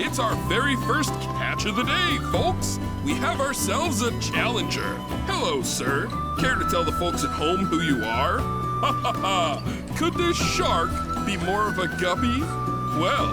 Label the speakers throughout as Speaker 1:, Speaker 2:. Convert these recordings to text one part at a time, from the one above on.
Speaker 1: It's our very first catch of the day, folks. We have ourselves a challenger. Hello, sir. Care to tell the folks at home who you are? Ha ha ha! Could this shark be more of a guppy? Well,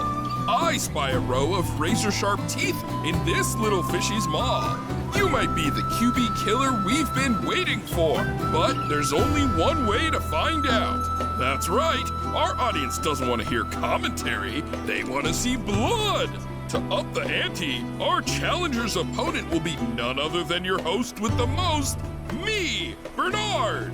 Speaker 1: I spy a row of razor-sharp teeth in this little fishy's maw. You might be the QB killer we've been waiting for, but there's only one way to find out. That's right, our audience doesn't want to hear commentary, they want to see blood. To up the ante, our challenger's opponent will be none other than your host with the most, me, Bernard.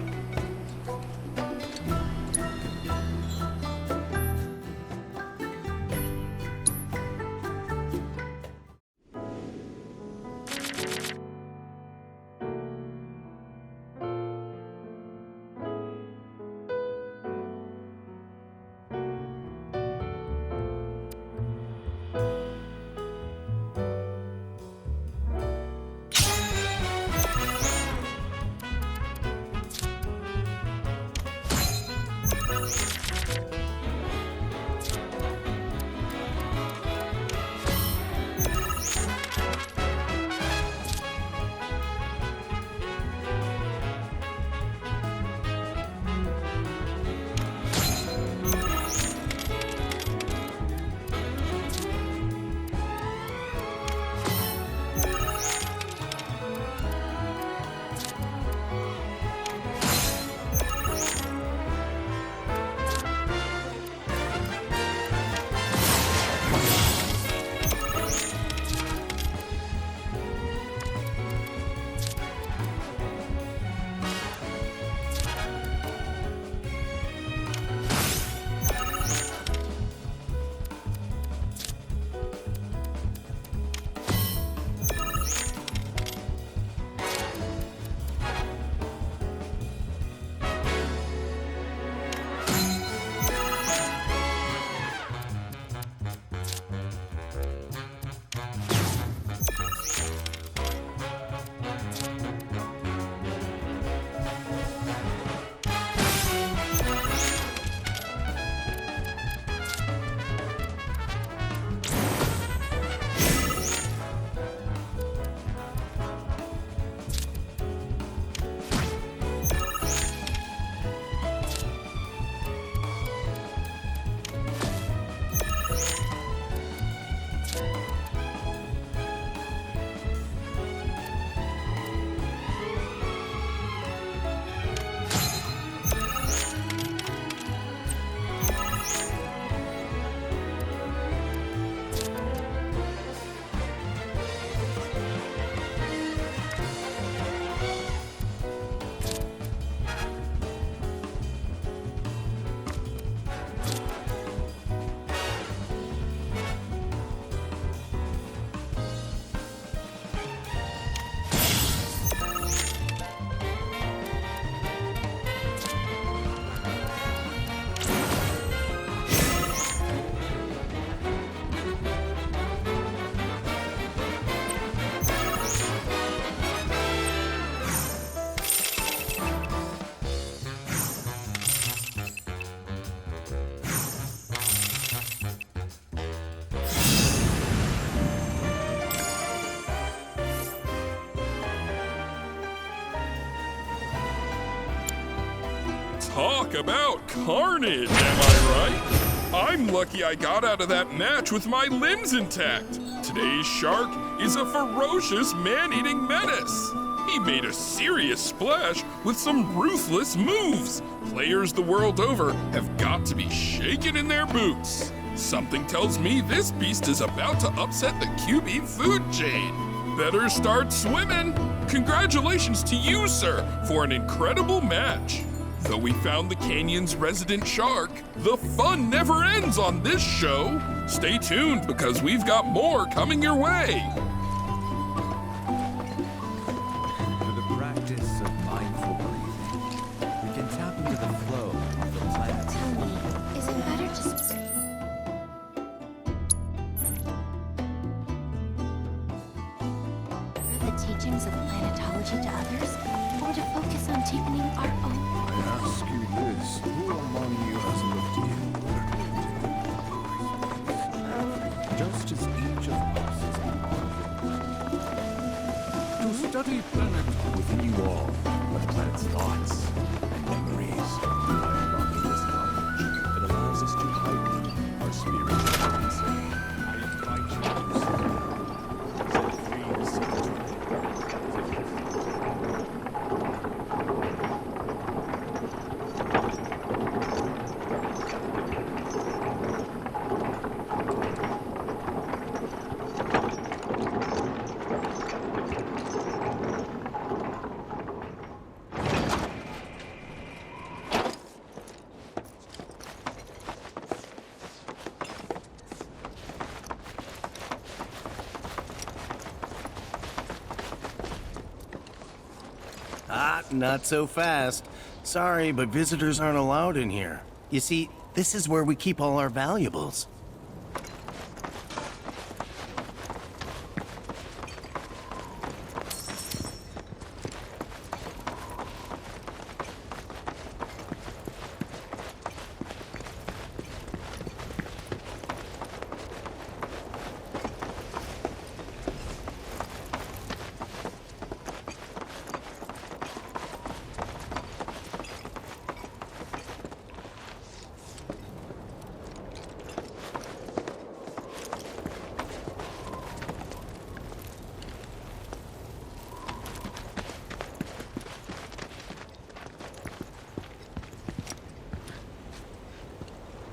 Speaker 1: Talk about carnage, am I right? I'm lucky I got out of that match with my limbs intact. Today's shark is a ferocious man-eating menace. He made a serious splash with some ruthless moves. Players the world over have got to be shaken in their boots. Something tells me this beast is about to upset the QB food chain. Better start swimming. Congratulations to you, sir, for an incredible match. Though we found the canyon's resident shark, the fun never ends on this show. Stay tuned because we've got more coming your way.
Speaker 2: For the practice of mindful breathing, we can tap into the flow of the planet.
Speaker 3: Tell me, is it better to speak? The teachings of planetology to others, or to focus on deepening our own?
Speaker 2: I ask you this, who among you has looked in? Just just as each of us is a part of it. To study planet within you all, but the planet's thoughts and memories. By unlocking this knowledge, it allows us to heighten our spiritual potency. I invite you to set free the secret.
Speaker 4: Not so fast. Sorry, but visitors aren't allowed in here. You see, this is where we keep all our valuables.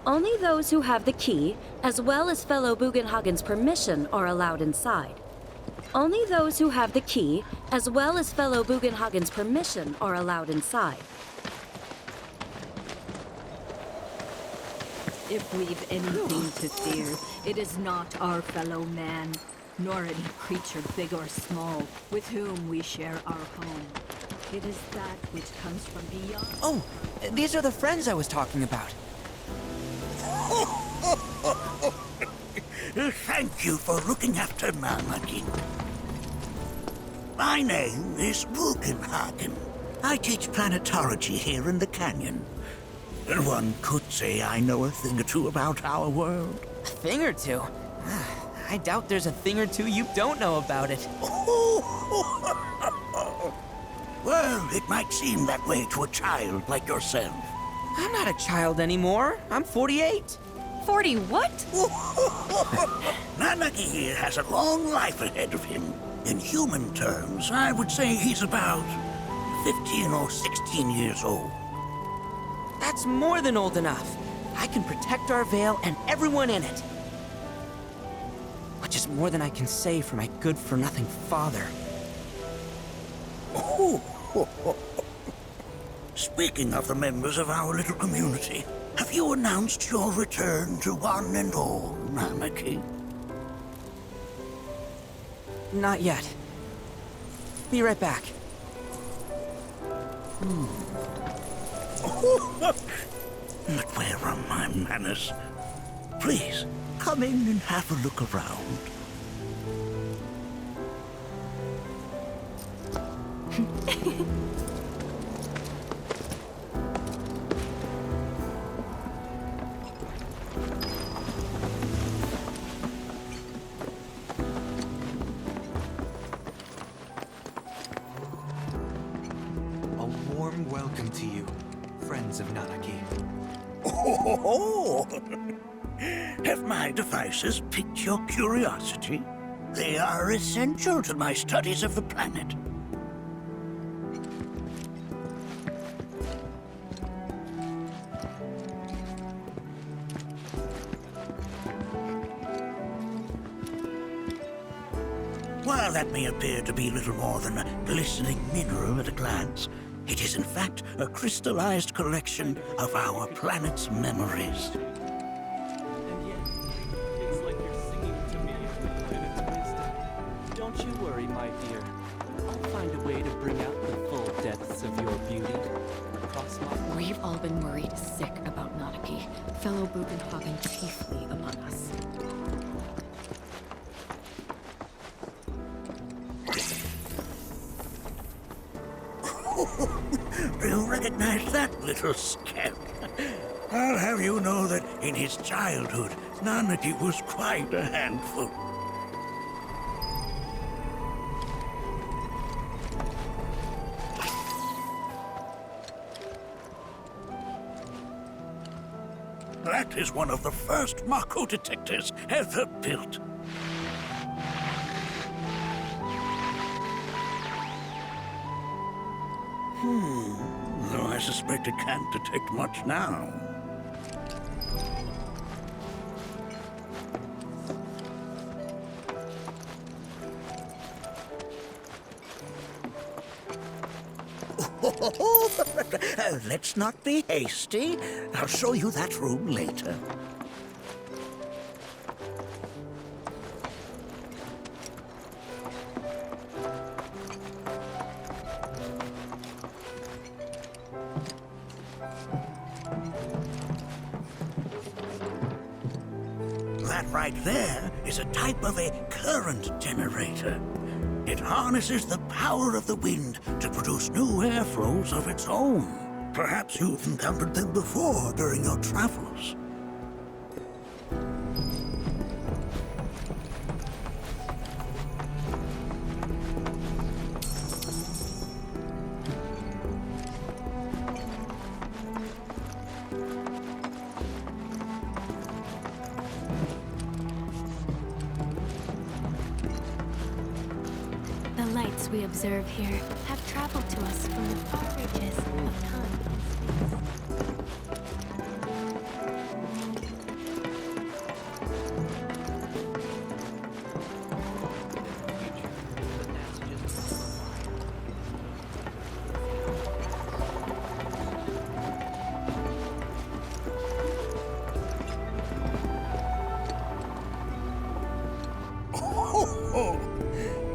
Speaker 5: Only those who have the key, as well as fellow Bugenhagen's permission, are allowed inside. Only those who have the key, as well as fellow Bugenhagen's permission, are allowed inside.
Speaker 6: If we've anything to fear, it is not our fellow man, nor any creature big or small, with whom we share our home. It is that which comes from beyond.
Speaker 7: Oh, these are the friends I was talking about.
Speaker 8: Thank you for looking after Marmaduke. My name is Bugenhagen. I teach planetology here in the canyon. One could say I know a thing or two about our world.
Speaker 7: A thing or two? I doubt there's a thing or two you don't know about it.
Speaker 8: Well, it might seem that way to a child like yourself.
Speaker 7: I'm not a child anymore. I'm 48.
Speaker 5: 40 what?
Speaker 8: Nanaki here has a long life ahead of him. In human terms, I would say he's about 15 or 16 years old.
Speaker 7: That's more than old enough. I can protect our veil and everyone in it. Which is more than I can say for my good-for-nothing father.
Speaker 8: Speaking of the members of our little community, have you announced your return to one and all, Nanaki?
Speaker 7: Not yet. Be right back.
Speaker 8: But where are my manners? Please, come in and have a look around.
Speaker 2: A warm welcome to you, friends of Nanaki.
Speaker 8: Oh, have my devices piqued your curiosity? They are essential to my studies of the planet. While that may appear to be little more than a glistening mineral at a glance, it is in fact a crystallized collection of our planet's memories.
Speaker 9: And yet, it's like you're singing to me of the planet's wisdom. Don't you worry, my dear. I'll find a way to bring out the full depths of your beauty. Cross my...
Speaker 10: We've all been worried sick about Nanaki, fellow Bugenhagen chiefly among us.
Speaker 8: Do you recognize that little scamp? I'll have you know that in his childhood, Nanaki was quite a handful. That is one of the first Mako detectors ever built. Though I suspect it can't detect much now. Let's not be hasty. I'll show you that room later. That right there is a type of a current generator. It harnesses the power of the wind to produce new airflows of its own. Perhaps you've encountered them before during your travels.
Speaker 3: The lights we observe here have traveled to us from the far reaches of time and space.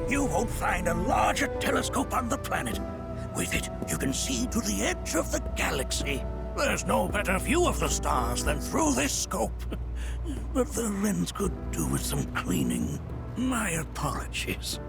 Speaker 8: You won't find a larger telescope on the planet. With it, you can see to the edge of the galaxy. There's no better view of the stars than through this scope. But the lens could do with some cleaning. My apologies.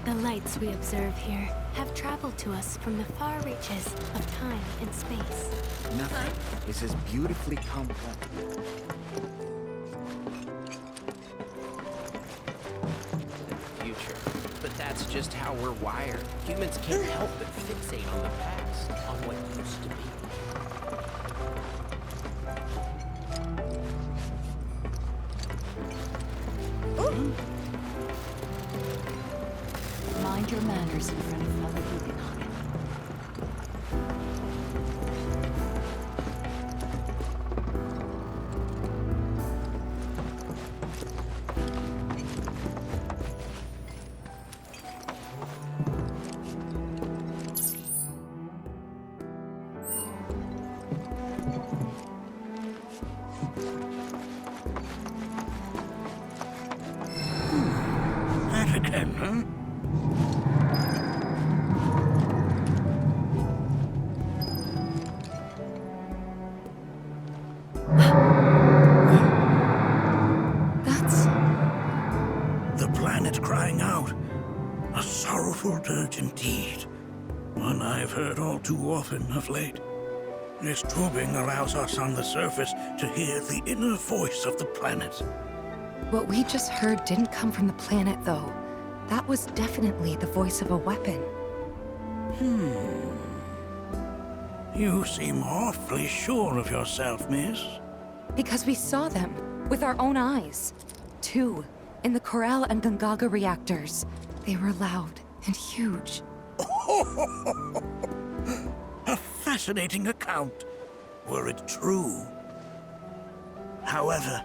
Speaker 3: The lights we observe here have traveled to us from the far reaches of time and space.
Speaker 2: Nothing is as beautifully complex.
Speaker 11: Future. But that's just how we're wired. Humans can't help but fixate on the past, on what used to be.
Speaker 10: Mind your manners in front of fellow Bugenhagen.
Speaker 8: That again, huh?
Speaker 10: That's...
Speaker 8: The planet crying out. A sorrowful dirge indeed. One I've heard all too often of late. This tubing allows us on the surface to hear the inner voice of the planet.
Speaker 12: What we just heard didn't come from the planet, though. That was definitely the voice of a weapon.
Speaker 8: You seem awfully sure of yourself, miss.
Speaker 12: Because we saw them, with our own eyes. Two, in the Corel and Gungaga reactors. They were loud and huge.
Speaker 8: A fascinating account, were it true. However,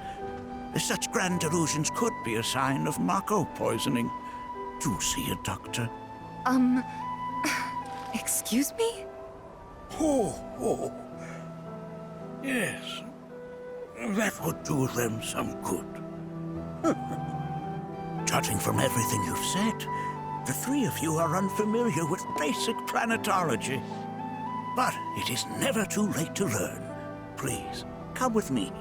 Speaker 8: such grand delusions could be a sign of Mako poisoning. to see a doctor?
Speaker 12: Excuse me?
Speaker 8: Oh. Yes. That would do them some good. Judging from everything you've said, the three of you are unfamiliar with basic planetology. But it is never too late to learn. Please, come with me.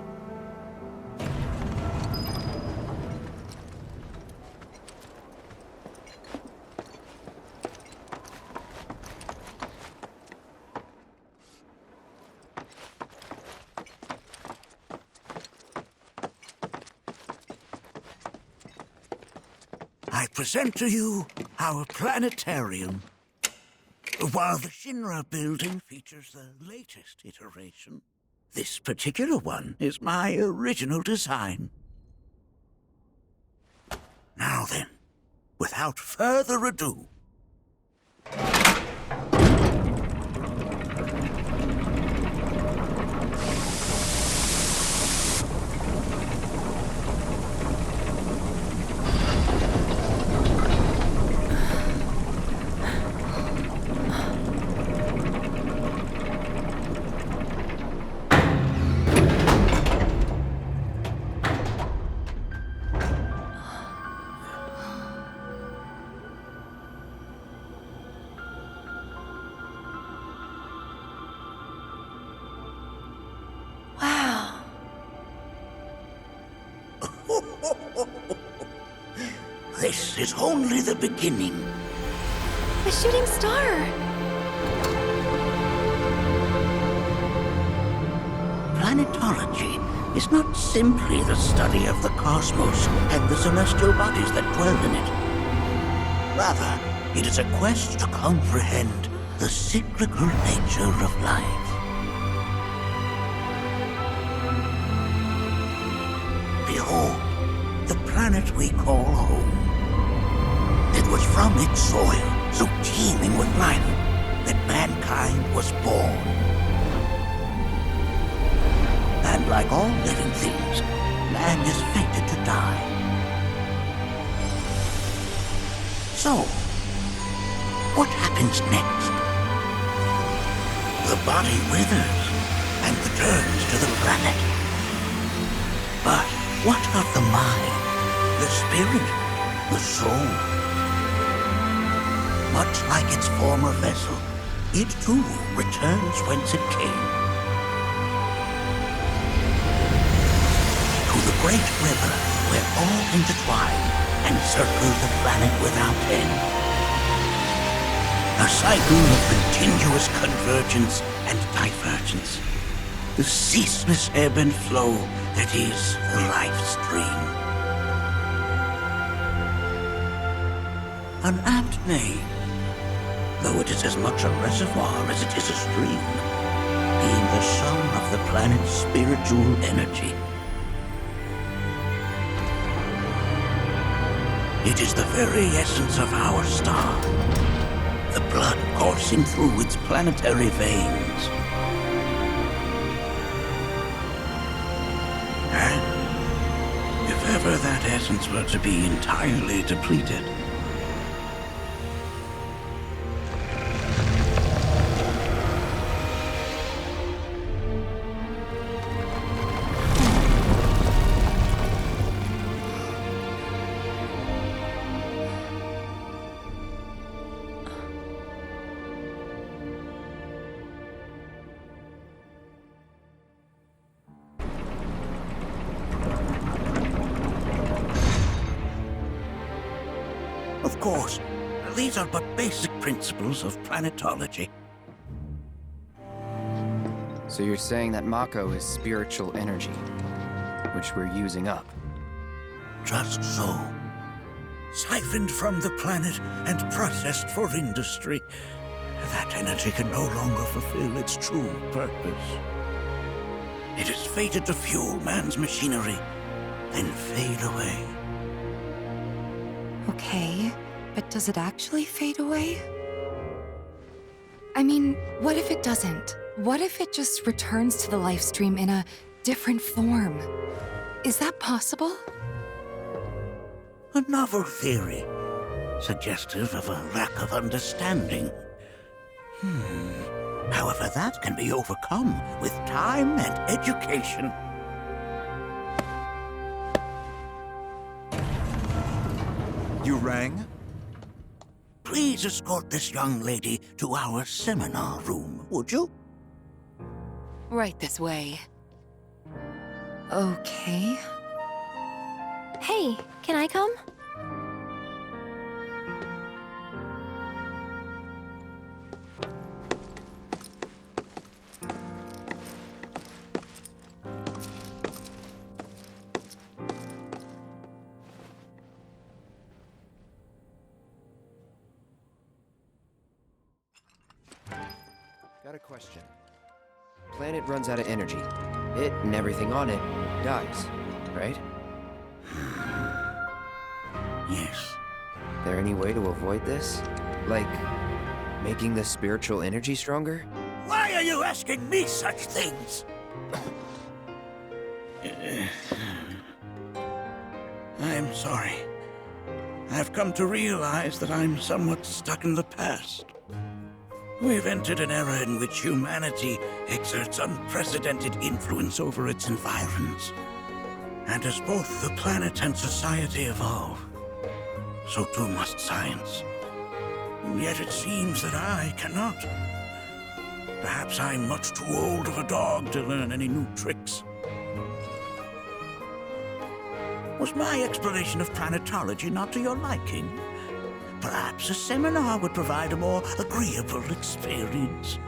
Speaker 8: I present to you our planetarium. While the Shinra building features the latest iteration, this particular one is my original design. Now then, without further ado,
Speaker 10: Wow.
Speaker 8: this is only the beginning.
Speaker 10: A shooting star!
Speaker 8: Planetology is not simply the study of the cosmos and the celestial bodies that dwell in it. Rather, it is a quest to comprehend the cyclical nature of life. Behold, the planet we call home. It was from its soil, so teeming with life, that mankind was born. And like all living things, man is fated to die. So, what happens next? The body withers and returns to the planet. But what of the mind, the spirit, the soul? Much like its former vessel, it too returns whence it came. To the great river where all intertwine and circle the planet without end. A cycle of continuous convergence and divergence. The ceaseless ebb and flow that is the life stream. An apt name, though it is as much a reservoir as it is a stream, being the sum of the planet's spiritual energy. It is the very essence of our star, the blood coursing through its planetary veins. And if ever that essence were to be entirely depleted, of course, these are but basic principles of planetology.
Speaker 13: So you're saying that Mako is spiritual energy, which we're using up?
Speaker 8: Just so. Siphoned from the planet and processed for industry, that energy can no longer fulfill its true purpose. It is fated to fuel man's machinery, then fade away.
Speaker 12: Okay, but does it actually fade away? I mean, what if it doesn't? What if it just returns to the life stream in a different form? Is that possible?
Speaker 8: A novel theory. suggestive of a lack of understanding. However, that can be overcome with time and education.
Speaker 14: You rang?
Speaker 8: Please escort this young lady to our seminar room, would you?
Speaker 12: Right this way. Okay.
Speaker 3: Hey, can I come?
Speaker 13: Got a question. Planet runs out of energy. It and everything on it dies, right?
Speaker 8: Yes.
Speaker 13: There any way to avoid this? Like, making the spiritual energy stronger?
Speaker 8: Why are you asking me such things? I'm sorry. I've come to realize that I'm somewhat stuck in the past. We've entered an era in which humanity exerts unprecedented influence over its environs. And as both the planet and society evolve, so too must science. And yet it seems that I cannot. Perhaps I'm much too old of a dog to learn any new tricks. Was my explanation of planetology not to your liking? Perhaps a seminar would provide a more agreeable experience.